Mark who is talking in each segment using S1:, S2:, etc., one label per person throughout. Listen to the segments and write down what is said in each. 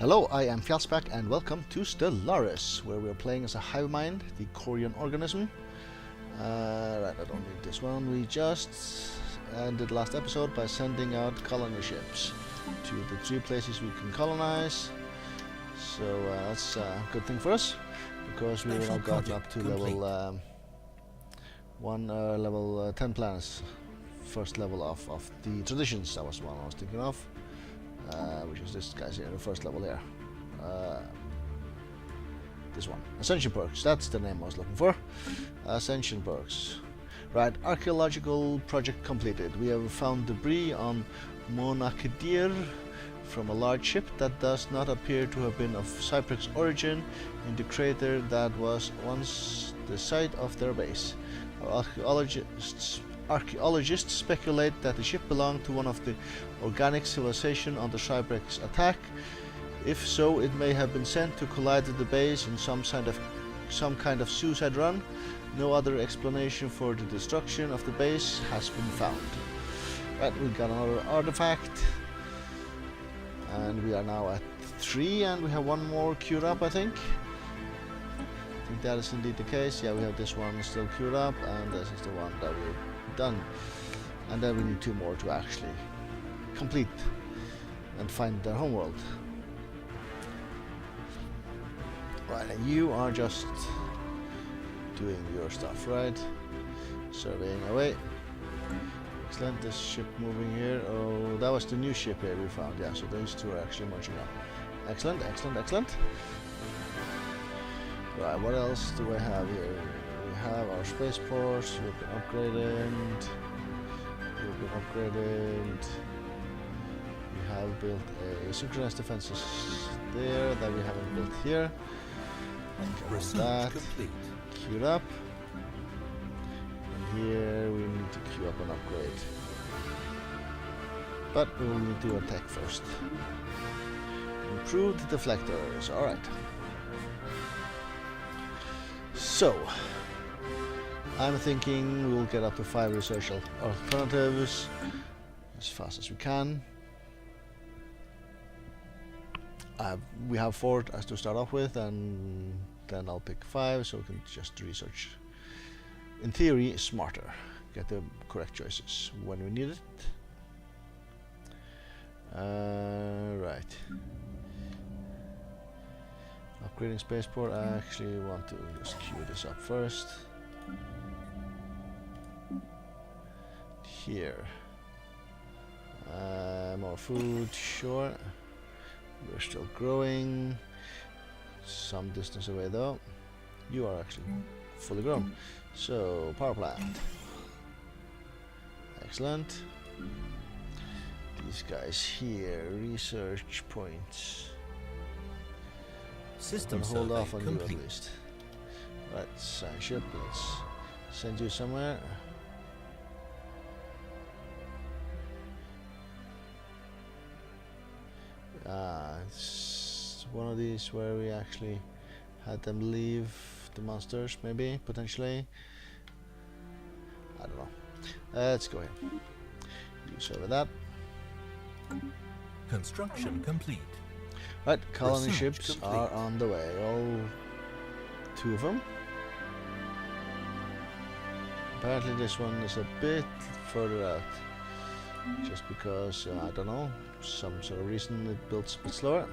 S1: Hello, I am Fjallsback and welcome to Stellaris, where we are playing as a hive mind, the Korean organism. Right, I don't need this one. We just ended last episode by sending out colony ships to the 3 places we can colonize. So that's a good thing for us, because we now gotten up to level 10 planets. First level of the traditions, that was the one I was thinking of. Which is this guy's here, the first level here. This one. Ascension perks, that's the name I was looking for. Ascension perks. Right, archaeological project completed. We have found debris on Monakedir from a large ship that does not appear to have been of Cyprus origin in the crater that was once the site of their base. Our archaeologists speculate that the ship belonged to one of the organic civilization under Cyprus attack. If so, it may have been sent to collide with the base in some kind of suicide run. No other explanation for the destruction of the base has been found. Right, we got another artifact, and we are now at 3, and we have one more queued up, I think. I think that is indeed the case. Yeah, we have this one still queued up, and this is the one that we've done. And then we need 2 more to actually complete and find their homeworld. Right, and you are just doing your stuff, right? Surveying away. Excellent, this ship moving here. Oh, that was the new ship here we found. Yeah, so those 2 are actually merging up. Excellent, excellent, excellent. Right, what else do I have here? We have our spaceports. We've been upgraded. We have built a synchronized defenses there that we haven't built here. That queued up. And here we need to queue up an upgrade. But we will need to do a tech first. Improved deflectors. Alright. So, I'm thinking we'll get up to 5 research alternatives as fast as we can. We have 4 as to start off with, and then I'll pick 5 so we can just research, in theory, smarter. Get the correct choices when we need it. Right. Upgrading spaceport. I actually want to just queue this up first. Here. More food, sure. We're still growing. Some distance away though. You are actually fully grown. So, power plant. Excellent. These guys here, research points.
S2: System
S1: hold off on
S2: complete.
S1: you at least. Right, sign ship, let's send you somewhere. It's one of these where we actually had them leave the monsters, maybe, potentially. I don't know. Let's go ahead. Use over that.
S2: Construction complete.
S1: Right, colony
S2: Research
S1: ships
S2: complete.
S1: are on the way. All 2 of them. Apparently this one is a bit further out. Just because, I don't know, some sort of reason it builds a bit slower.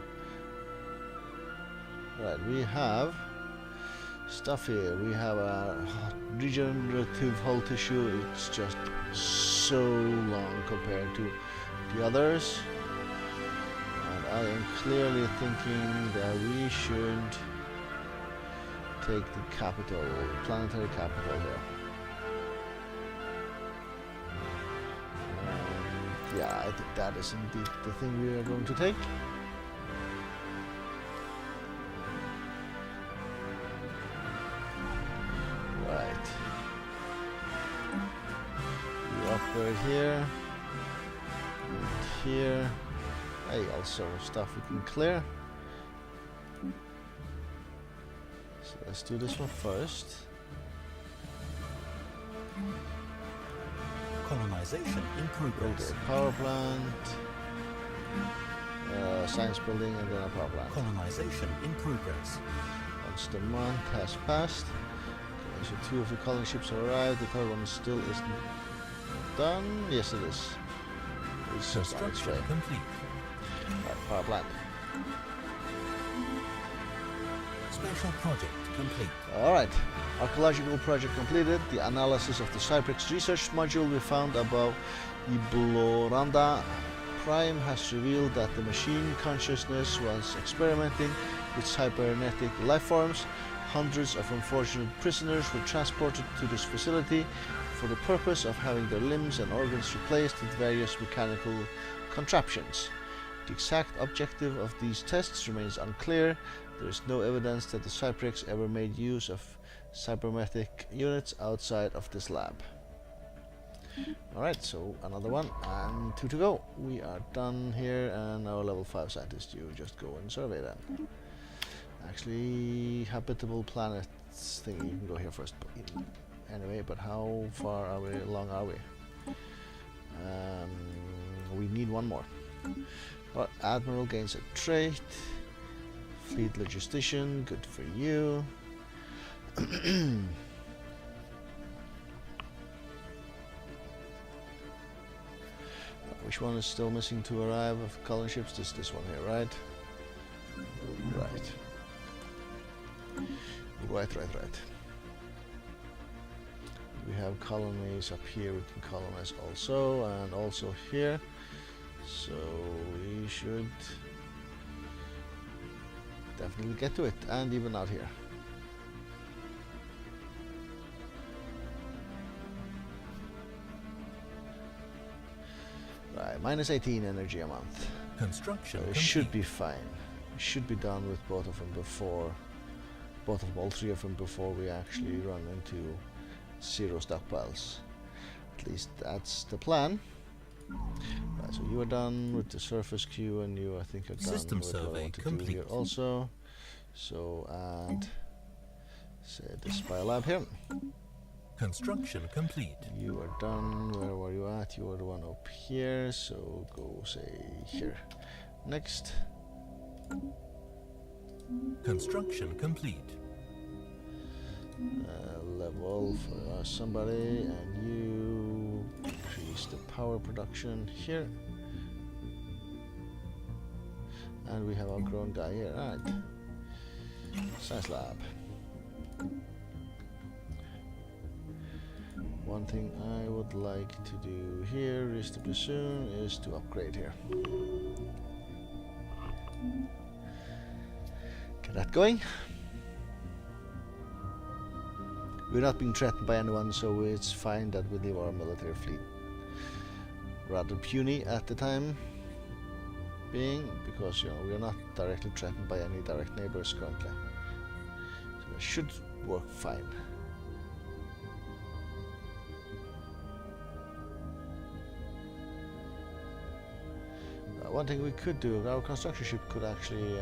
S1: Right, we have stuff here. We have a regenerative hull tissue. It's just so long compared to the others. And I am clearly thinking that we should take the capital, the planetary capital here. Yeah, I think that is indeed the thing we are going to take. Right. You upgrade here. And here. Hey, also stuff we can clear. So let's do this one first.
S2: Colonization in progress.
S1: Okay, power plant. science building, and then a power plant.
S2: Colonization in progress.
S1: Once the month has passed, okay, so 2 of the colony ships have arrived. The 3rd one still isn't done. Yes, it is. It's just on its way.
S2: Complete.
S1: Right, power plant.
S2: Special project complete.
S1: Alright, archaeological project completed. The analysis of the Cyprex research module we found above Ibloranda Prime has revealed that the machine consciousness was experimenting with cybernetic life forms. Hundreds of unfortunate prisoners were transported to this facility for the purpose of having their limbs and organs replaced with various mechanical contraptions. The exact objective of these tests remains unclear. There is no evidence that the Cyprex ever made use of cybernetic units outside of this lab. Alright, so another one and 2 to go. We are done here, and our level 5 scientist, you just go and survey them. Actually, habitable planets thing, you can go here first. Anyway, but how far are we along are we? We need 1 more. But Admiral gains a trait. Fleet logistician, good for you. Which one is still missing to arrive of colony ships? This one here, right? Right. We have colonies up here we can colonize also, and also here. So we should definitely get to it, and even out here. Right, minus 18 energy a month.
S2: Construction.
S1: So it should be fine. It should be done with both of them before, all 3 of them before we actually run into 0 stockpiles. At least that's the plan. Right, so you are done with the surface queue, and you, I think, are done
S2: System
S1: with what I
S2: survey
S1: want to
S2: complete.
S1: do here also. So add, say, the spy lab here.
S2: Construction complete.
S1: You are done. Where were you at? You were the one up here. So go, say, here. Next.
S2: Construction complete.
S1: Level for somebody, and you increase the power production here. And we have our grown guy here. Alright. Science lab. One thing I would like to do here is to soon is to upgrade here. Get that going. We're not being threatened by anyone, so it's fine that we leave our military fleet rather puny at the time being, because we're not directly threatened by any direct neighbors currently. So it should work fine. One thing we could do, our construction ship could actually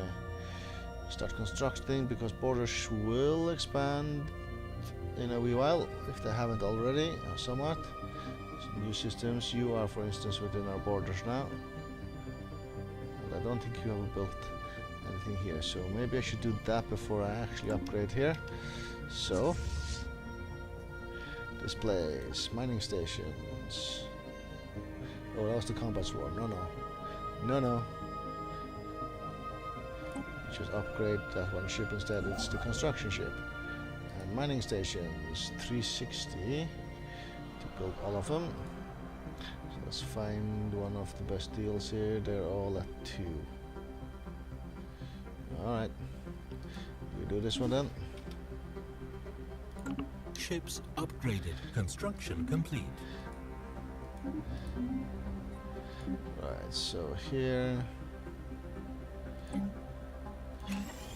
S1: start constructing, because borders will expand in a wee while, if they haven't already, somewhat. So new systems, you are for instance within our borders now. And I don't think you have built anything here, so maybe I should do that before I actually upgrade here. So, displays, mining stations. Oh, that was the combat swarm, no. Just upgrade that one ship instead, it's the construction ship. Mining stations, 360 to build all of them. So let's find one of the best deals here. They're all at 2. Alright, we do this one then.
S2: Ships upgraded. Construction complete.
S1: Right, so here,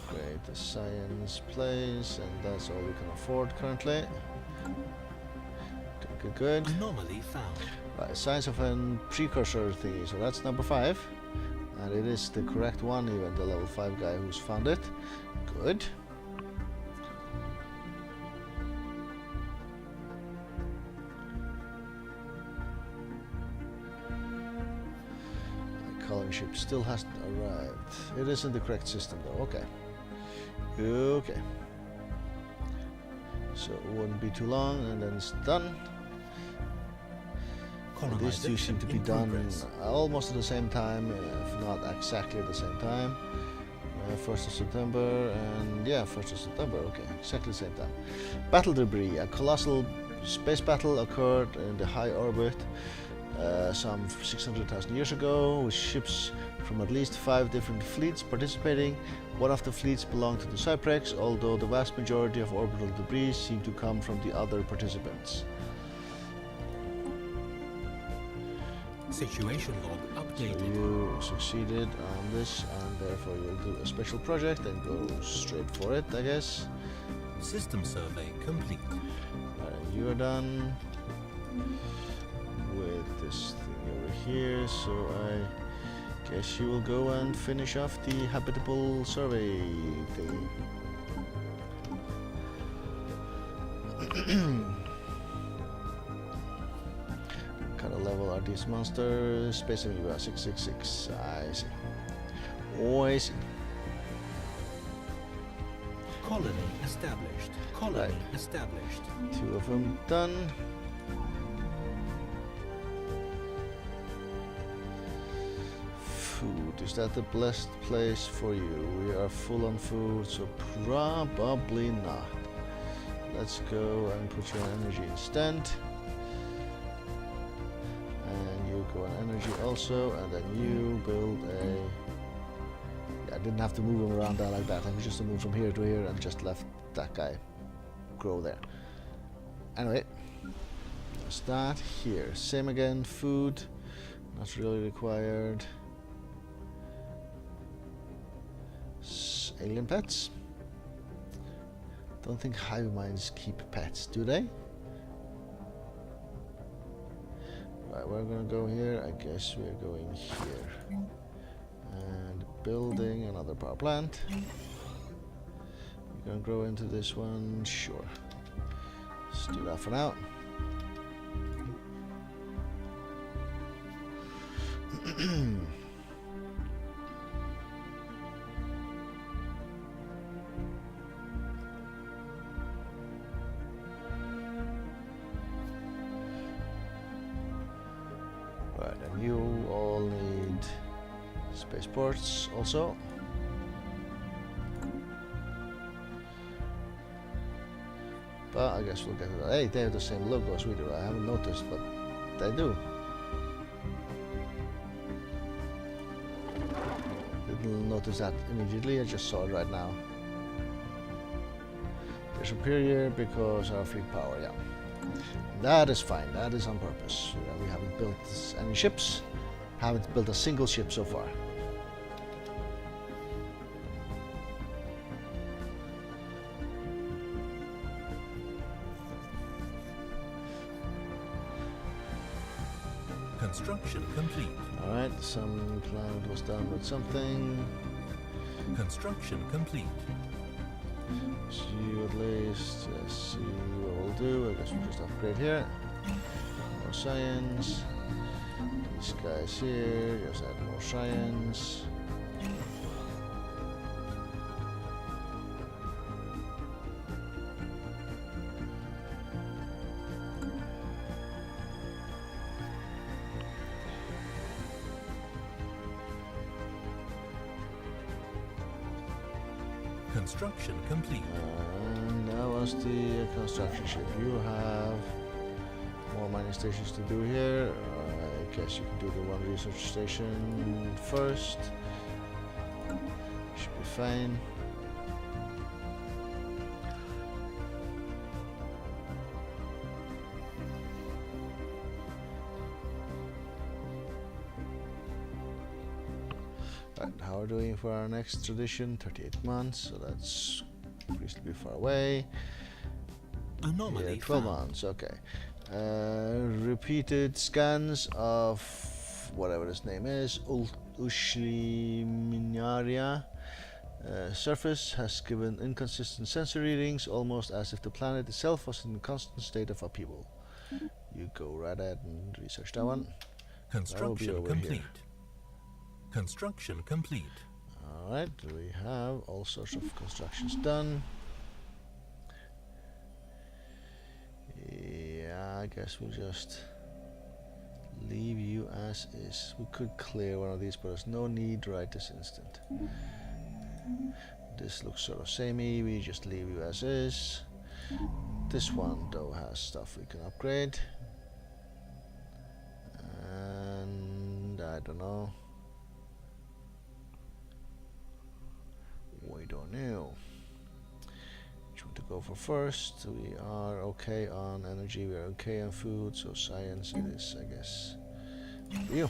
S1: create the science place, and that's all we can afford currently. Good.
S2: Anomaly found.
S1: Right, science of a precursor thingy, so that's number 5. And it is the correct one, even the level 5 guy who's found it. Good. ship still hasn't arrived. It is in the correct system though. Okay. Okay. So it wouldn't be too long and then it's done. And these two seem to be done almost at the same time, if not exactly at the same time. 1st of September and yeah, 1st of September, okay, exactly the same time. Battle debris. A colossal space battle occurred in the high orbit some 600,000 years ago, with ships from at least 5 different fleets participating. One of the fleets belonged to the Cyprex, although the vast majority of orbital debris seem to come from the other participants.
S2: Situation log updated.
S1: So you succeeded on this, and therefore you'll do a special project and go straight for it, I guess.
S2: System survey complete.
S1: Alright, you are done with this thing over here, so I guess you will go and finish off the habitable survey thing. What kind of level are these monsters? Space Amoeba 666. I see. Oh, I see.
S2: Colony established. Colony
S1: Right.
S2: established.
S1: 2 of them done. Food. Is that the blessed place for you? We are full on food, so probably not. Let's go and put you on energy instead. And you go on energy also, and then you build a... Yeah, I didn't have to move him around there like that. I could just move from here to here and just left that guy grow there. Anyway, start here. Same again, food. Not really required. Alien pets. Don't think hive minds keep pets, do they? Right, we're gonna go here. I guess we're going here. And building another power plant. We're gonna grow into this one, sure. Let's do that for now. Right, and you all need spaceports also. But I guess we'll get to that. Hey, they have the same logo as we do. I haven't noticed, but they do. Didn't notice that immediately, I just saw it right now. They're superior because our fleet power, yeah. That is fine, that is on purpose. We haven't built any ships, haven't built a single ship so far.
S2: Construction complete.
S1: Alright, some planet was done with something.
S2: Construction complete.
S1: See you at least. Let's see what we'll do. I guess we'll just upgrade here. More science. These guys here, just add more science.
S2: Construction complete.
S1: And that was the construction ship. You have more mining stations to do here. I guess you can do the one research station first. Should be fine. Right, how are we doing for our next tradition? 38 months, so that's reasonably far away.
S2: Anomaly
S1: Yeah, 12
S2: found.
S1: months, okay. Repeated scans of whatever this name is, Ushliminaria. Surface has given inconsistent sensor readings, almost as if the planet itself was in a constant state of upheaval. You go right ahead and research that one.
S2: Construction
S1: over
S2: complete.
S1: here.
S2: Construction complete.
S1: Alright, we have all sorts of constructions done. Yeah, I guess we'll just leave you as is. We could clear one of these, but there's no need right this instant. This looks sort of samey, we just leave you as is. This one though has stuff we can upgrade. And I don't know. We don't know which one to go for first. We are okay on energy, we are okay on food, so science it is, I guess. You.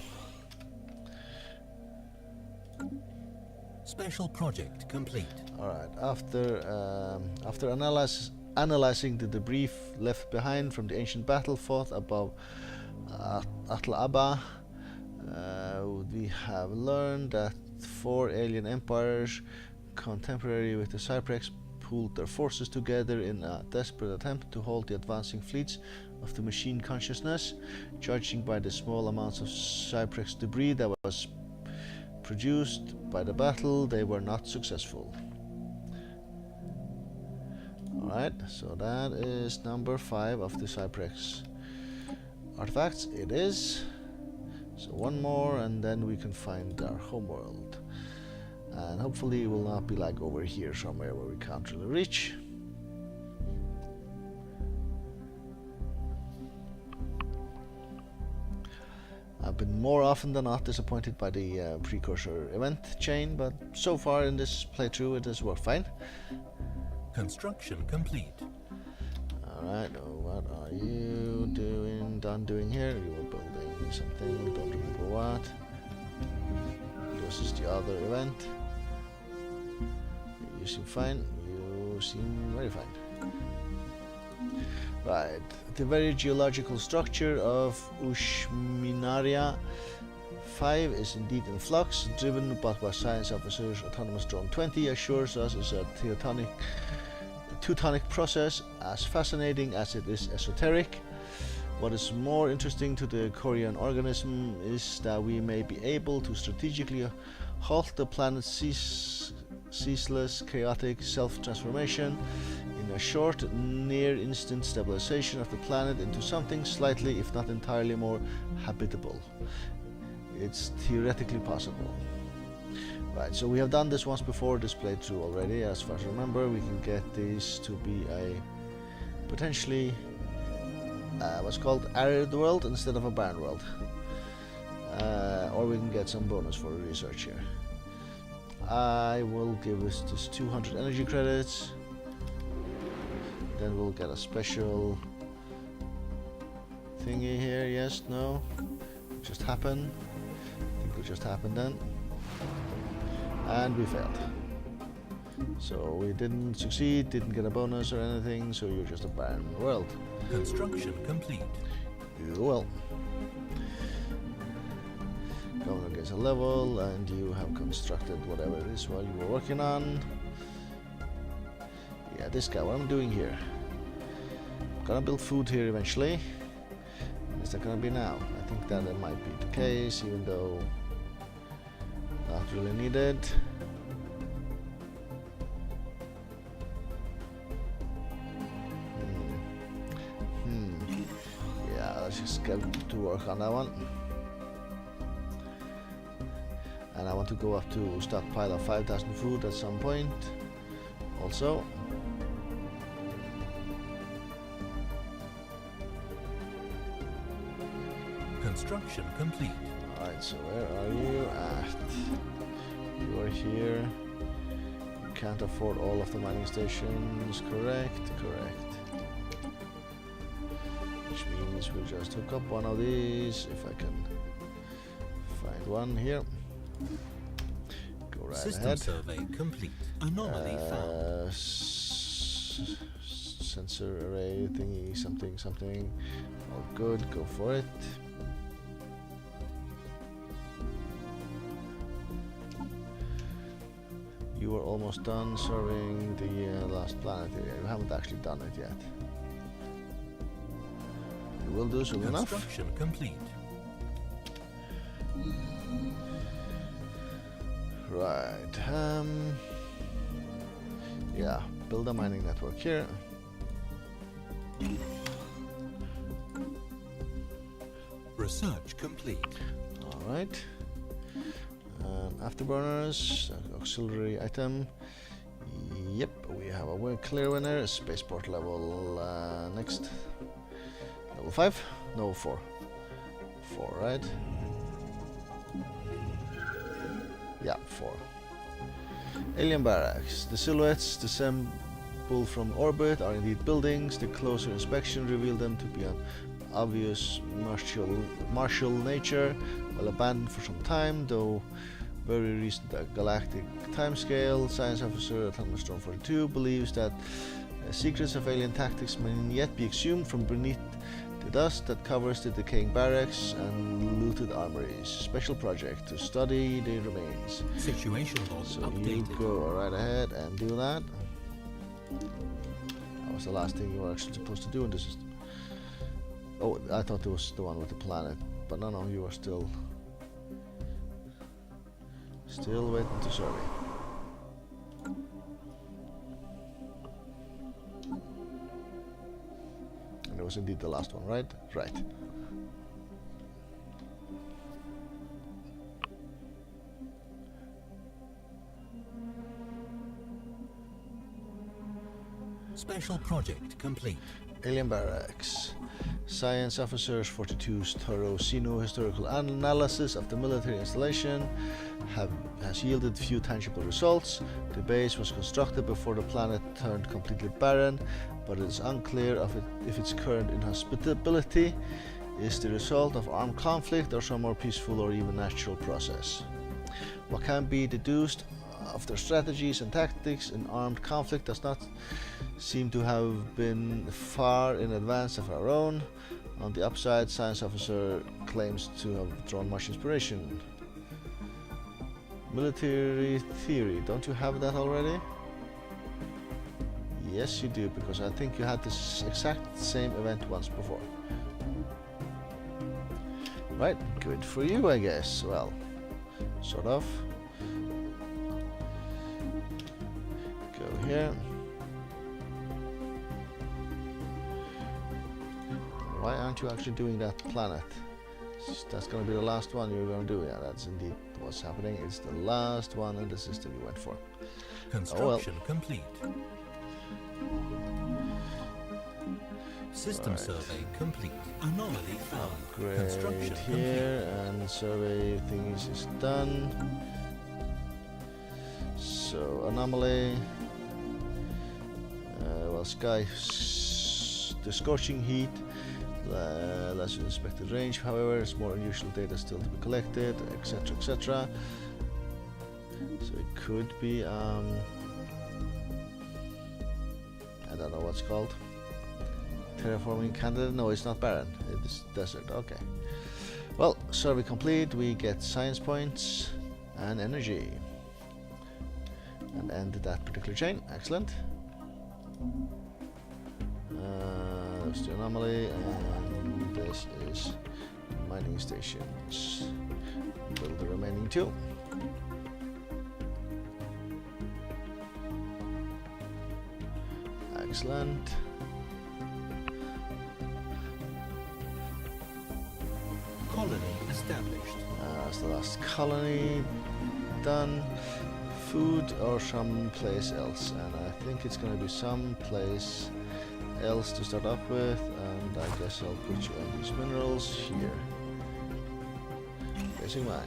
S2: Special project complete.
S1: Alright, after analyzing the debris left behind from the ancient battle fought above Atl Abba, we have learned that 4 alien empires contemporary with the Cyprex pooled their forces together in a desperate attempt to halt the advancing fleets of the machine consciousness. Judging by the small amounts of Cyprex debris that was produced by the battle, they were not successful. Alright, so that is number 5 of the Cyprex artifacts. It is. So one more and then we can find our homeworld. And hopefully it will not be like over here somewhere where we can't really reach. I've been more often than not disappointed by the precursor event chain, but so far in this playthrough it has worked fine.
S2: Construction complete.
S1: Alright, what are you doing here? You were building something, don't remember what. This is the other event. You seem fine, you seem very fine. Right, the very geological structure of Ushminaria 5 is indeed in flux, driven by what Science Officer's Autonomous Drone 20 assures us is a Teutonic process, as fascinating as it is esoteric. What is more interesting to the Korean organism is that we may be able to strategically halt the planet's ceaseless, chaotic self-transformation in a short, near-instant stabilization of the planet into something slightly, if not entirely, more habitable. It's theoretically possible. Right, so we have done this once before, this playthrough already. As far as I remember, we can get these to be a potentially what's called arid world instead of a barren world. Or we can get some bonus for research here. I will give us this 200 energy credits. Then we'll get a special thingy here. Yes, no. Just happened. I think it just happened then. And we failed. So we didn't succeed, didn't get a bonus or anything, so you're just a barren world.
S2: Construction complete.
S1: You will. Going against a level, and you have constructed whatever it is while you were working on. Yeah, this guy, what am I doing here? I'm gonna build food here eventually. Is that gonna be now? I think that it might be the case, even though not really needed. Yeah, let's just get to work on that one. And I want to go up to stockpile of 5,000 food at some point. Also.
S2: Construction complete.
S1: Alright, so where are you at? You are here. You can't afford all of the mining stations, correct? Correct. Which means we'll just hook up one of these, if I can find one here. Go right
S2: System
S1: ahead.
S2: survey complete. Anomaly found.
S1: Sensor array thingy, something. All good, go for it. You are almost done serving the last planet area. You haven't actually done it yet. You will do soon enough.
S2: Construction complete.
S1: Right. Yeah, build a mining network here.
S2: Research complete.
S1: Alright. Afterburners, auxiliary item. Yep, we have a clear winner. Spaceport level next. Level 5? No, 4. 4, right? Yeah, 4. Alien barracks. The silhouettes dissemble from orbit are indeed buildings. The closer inspection revealed them to be an obvious martial nature, well abandoned for some time, though very recent galactic timescale. Science officer at Thunderstorm 42 believes that secrets of alien tactics may yet be exhumed from beneath the dust that covers the decaying barracks and looted armories. Special project to study the remains.
S2: Situation log
S1: So
S2: updated.
S1: you go right ahead and do that. That was the last thing you were actually supposed to do in the system. Oh, I thought it was the one with the planet, but no, you are still waiting to survey. And it was indeed the last one, right? Right.
S2: Special project complete.
S1: Alien barracks. Science officers 42's thorough historical analysis of the military installation has yielded few tangible results. The base was constructed before the planet turned completely barren, but it is unclear if its current inhospitability is the result of armed conflict or some more peaceful or even natural process. What can be deduced of their strategies and tactics in armed conflict does not seem to have been far in advance of our own. On the upside, science officer claims to have drawn much inspiration. Military theory, don't you have that already? Yes, you do, because I think you had this exact same event once before. Right, good for you, I guess. Well, sort of. Go here. Why aren't you actually doing that planet? That's going to be the last one you're going to do. Yeah, that's indeed what's happening. It's the last one in the system you went for.
S2: Construction complete. System
S1: Right.
S2: survey complete. Anomaly found.
S1: Great
S2: Construction
S1: here, and survey things is done. So anomaly. Well, the scorching heat. Lesser inspected range, however, there's more unusual data still to be collected, etc, etc. So it could be I don't know what's called. Terraforming candidate? No, it's not barren, it is desert. Okay. Well, survey complete, we get science points and energy. And end that particular chain. Excellent. That's the anomaly, and this is mining stations. Build the remaining two. Excellent.
S2: Colony established.
S1: That's the last colony done. Food or someplace else, and I think it's going to be someplace else to start off with, and I guess I'll put you on these minerals here. Basic mine.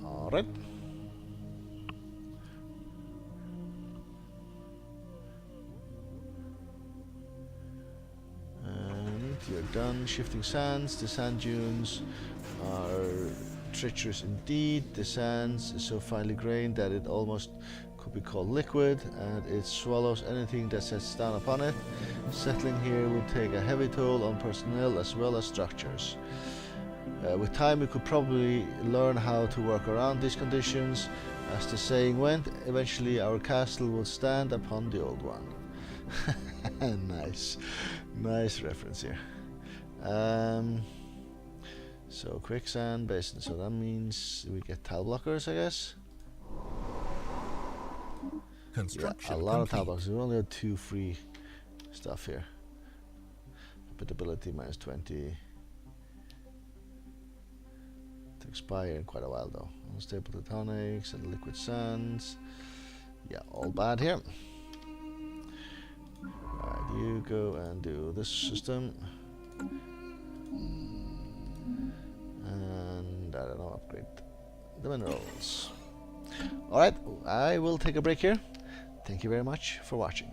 S1: Alright. And you're done shifting sands. The sand dunes are treacherous indeed. The sands is so finely grained that it almost could be called liquid, and it swallows anything that sets down upon it. Settling here would take a heavy toll on personnel as well as structures. With time we could probably learn how to work around these conditions. As the saying went, eventually our castle will stand upon the old one. Nice reference here. So quicksand basin, so that means we get tile blockers, I guess.
S2: Construction
S1: Yeah, a lot of tile
S2: complete.
S1: blockers. We only have 2 free stuff here. Habitability minus 20. To expire in quite a while though. Unstable tectonics and liquid sands. Yeah, all bad here. Alright, you go and do this system. And I don't know, upgrade the minerals. Alright, I will take a break here. Thank you very much for watching.